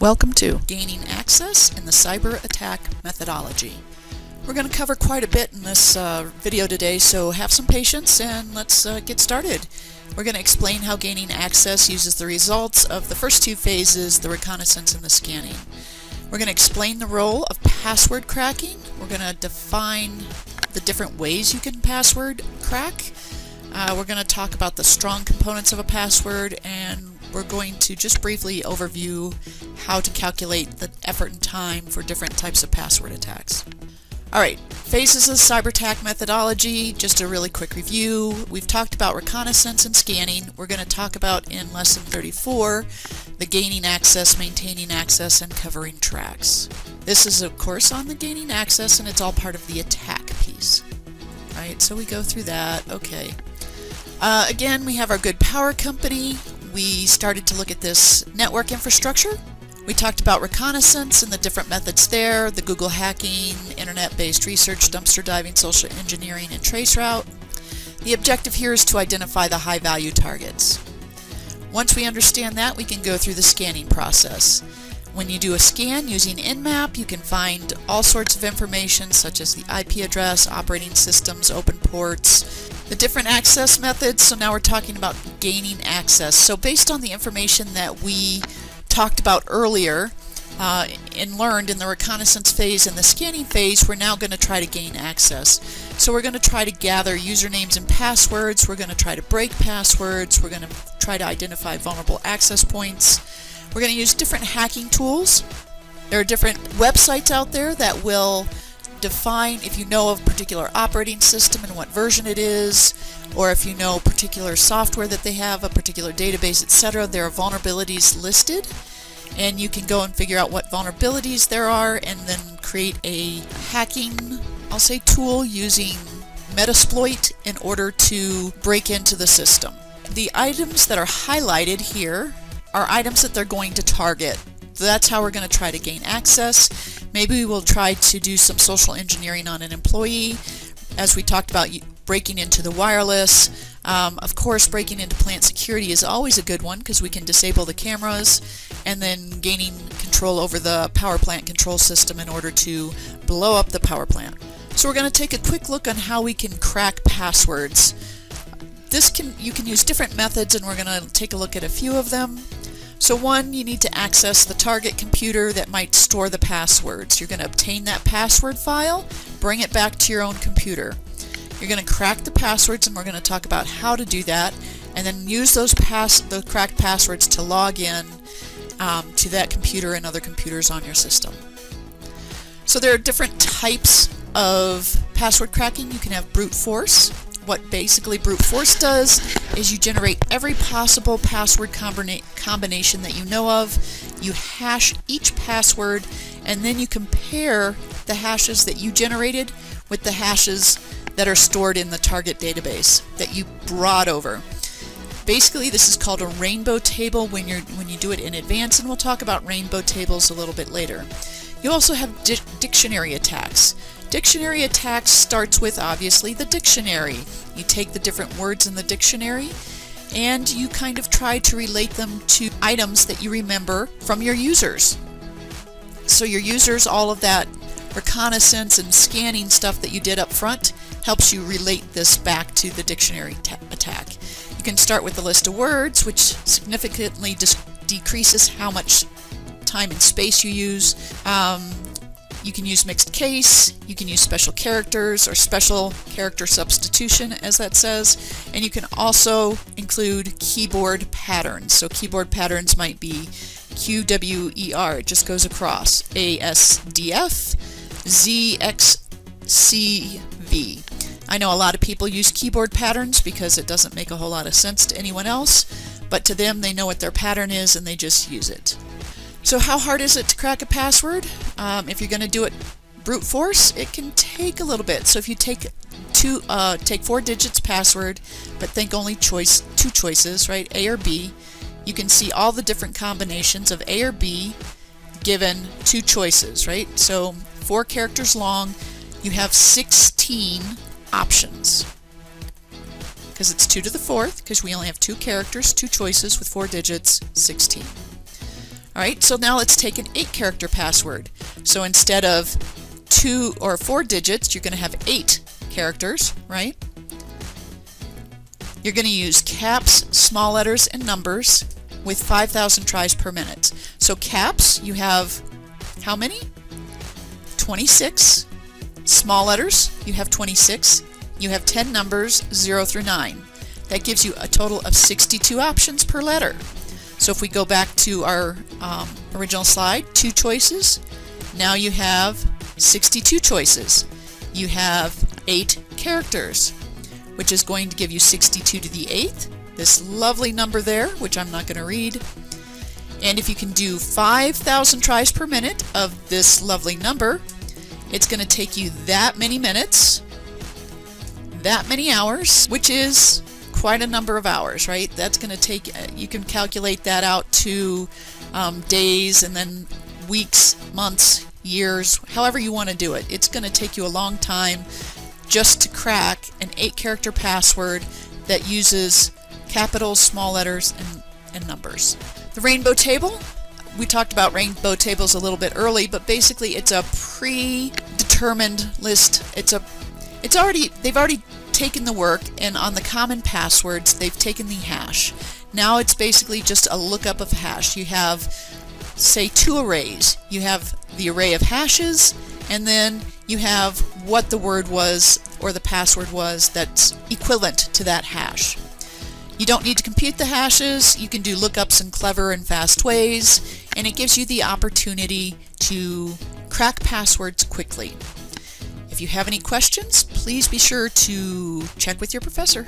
Welcome to Gaining Access in the Cyber Attack Methodology. We're going to cover quite a bit in this video today, so have some patience and let's get started. We're going to explain how gaining access uses the results of the first two phases, the reconnaissance and the scanning. We're going to explain the role of password cracking. We're going to define the different ways you can password crack. We're going to talk about the strong components of a password, and we're going to just briefly overview how to calculate the effort and time for different types of password attacks. Alright, phases of the cyber attack methodology, just a really quick review. We've talked about reconnaissance and scanning. We're going to talk about in lesson 34 the gaining access, maintaining access, and covering tracks. This is of course on the gaining access, and it's all part of the attack piece. Alright, so we go through that. Okay. Again, we have our good power company. We started to look at this network infrastructure. We talked about reconnaissance and the different methods there, the Google hacking, internet-based research, dumpster diving, social engineering, and traceroute. The objective here is to identify the high-value targets. Once we understand that, we can go through the scanning process. When you do a scan using Nmap, you can find all sorts of information such as the IP address, operating systems, open ports, the different access methods. So now we're talking about gaining access. So based on the information that we talked about earlier and learned in the reconnaissance phase and the scanning phase, we're now going to try to gain access. So we're going to try to gather usernames and passwords. We're going to try to break passwords. We're going to try to identify vulnerable access points. We're going to use different hacking tools. There are different websites out there that will define if you know of a particular operating system and what version it is, or if you know particular software that they have, a particular database, etc. There are vulnerabilities listed, and you can go and figure out what vulnerabilities there are and then create a hacking, I'll say, tool using Metasploit in order to break into the system. The items that are highlighted here are items that they're going to target. That's how we're going to try to gain access. Maybe we will try to do some social engineering on an employee, as we talked about breaking into the wireless. Of course, breaking into plant security is always a good one because we can disable the cameras, and then gaining control over the power plant control system in order to blow up the power plant. So we're going to take a quick look on how we can crack passwords. You can use different methods, and we're going to take a look at a few of them. So one, you need to access the target computer that might store the passwords. You're going to obtain that password file, bring it back to your own computer. You're going to crack the passwords, and we're going to talk about how to do that, and then use those the cracked passwords to log in to that computer and other computers on your system. So there are different types of password cracking. You can have brute force. What basically brute force does is you generate every possible password combination that you know of. You hash each password, and then you compare the hashes that you generated with the hashes that are stored in the target database that you brought over. Basically, this is called a rainbow table when you do it in advance, and we'll talk about rainbow tables a little bit later. You also have dictionary attacks. Dictionary attacks starts with, obviously, the dictionary. You take the different words in the dictionary and you kind of try to relate them to items that you remember from your users. So your users, all of that reconnaissance and scanning stuff that you did up front helps you relate this back to the dictionary attack. You can start with the list of words, which significantly decreases how much time and space you use. You can use mixed case, you can use special characters or special character substitution, as that says, and you can also include keyboard patterns. So keyboard patterns might be QWER, it just goes across, ASDF, ZXCV. I know a lot of people use keyboard patterns because it doesn't make a whole lot of sense to anyone else, but to them they know what their pattern is and they just use it. So how hard is it to crack a password? If you're going to do it brute force, it can take a little bit. So if you take 4 digits password, but think only two choices, right? A or B, you can see all the different combinations of A or B given 2 choices, right? So 4 characters long, you have 16 options. Because it's 2 to the 4th, because we only have 2 characters, 2 choices with 4 digits, 16. Alright, so now let's take an 8-character password. So instead of 2 or 4 digits, you're going to have 8 characters, right? You're going to use caps, small letters, and numbers with 5,000 tries per minute. So caps, you have how many? 26. Small letters, you have 26. You have 10 numbers, 0 through 9. That gives you a total of 62 options per letter. So if we go back to our original slide, 2 choices, now you have 62 choices. You have 8 characters, which is going to give you 62 to the 8th, this lovely number there, which I'm not going to read. And if you can do 5,000 tries per minute of this lovely number, it's going to take you that many minutes, that many hours, which is quite a number of hours, right? That's going to take, you can calculate that out to days and then weeks, months, years, however you want to do it. It's going to take you a long time just to crack an 8-character password that uses capitals, small letters, and numbers. The rainbow table, we talked about rainbow tables a little bit early, but basically it's a predetermined list. They've already taken the work, and on the common passwords they've taken the hash. Now it's basically just a lookup of hash. You have, say, 2 arrays. You have the array of hashes, and then you have what the word was or the password was that's equivalent to that hash. You don't need to compute the hashes. You can do lookups in clever and fast ways, and it gives you the opportunity to crack passwords quickly. If you have any questions, please be sure to check with your professor.